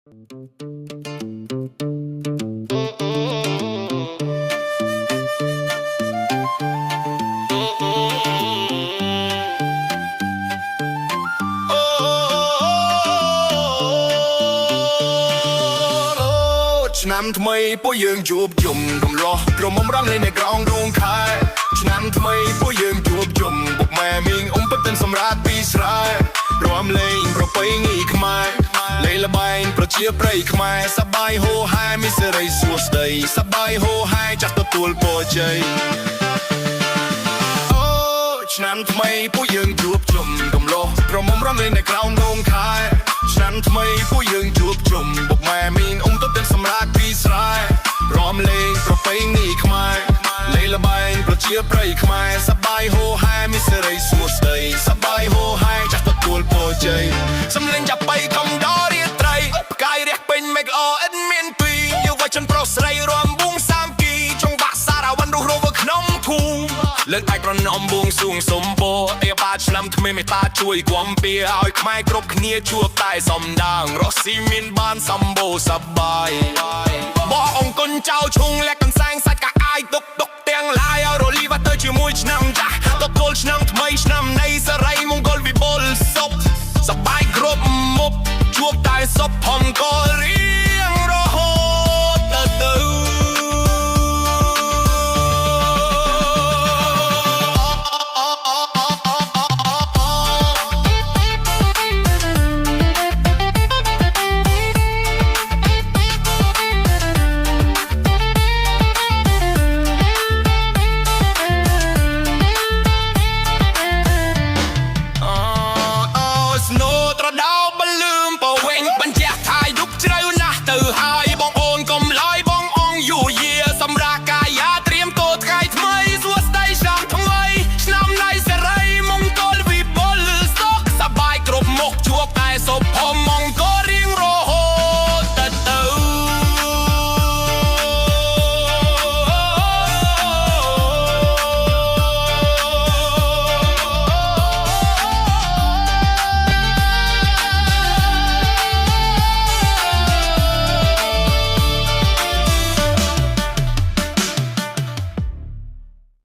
ឆ្នាំថ្មីពួកយើងជួបជុំកំឡោះក្រមុំរំលេងនៅក្រងរោងខែឆ្នាំថ្មីពួកយើងជួបជុំពុកម៉ែមីងអ៊ំពិតទិនសម្រាប់ពីស្រែរំលេងប្រពៃណីខ្មែរលេងល្បែងប្រជាប្រិយខ្មែរសប្បាយហូហែមានសេរីសួស្តីសប្បាយហូហែចាស់ទទួលពរជ័យអូឆ្នាំថ្មីពួកយើងជួបជុំកំឡោះក្រមុំរំលេងនៅក្រងរោងខែឆ្នាំថ្មីពួកយើងជួបជុំពុកម៉ែមីងអ៊ំពិតទិនសម្រាប់ពីស្រែរំលេងប្រពៃណីខ្មែរលេងល្បែងប្រជាប្រិយខ្មែរសប្បាយហូហែមានសេរីសួស្តីសប្បាយហូហែចាស់ទទួលពរជ័យសំលេងចាប់បីកំដររាត្រីផ្កាយរះពេញមេឃល្អឥតមានពីរយុវជនប្រុសស្រីរំបួងសាមគ្គីចង់បាក់សារវណ្ណរស់រវើក្នុងភូមិលើកដៃប្រណម្យបួងសួងសុំពរអេបាឆ្នាំថ្មីមេត្តាជួយគាំពៀឲ្យខ្មែរគ្រប់គ្នាជួបតែសំដាងរស់ស៊ីមានបានសម្បូរសប្បាយបងអង្គុនចៅឈុងលះកន្សែងសាច់កាអាយទុកទាំងឡាយឲ្យរលីបាត់ទៅជាមួយឆ្នាំចាស់ទទួលឆ្នាំថ្មីឆ្នាំនៃសេរីមង្គលវិបុលសុខសប្បាយគ្រប់មុខជួបតែសុខផងក៏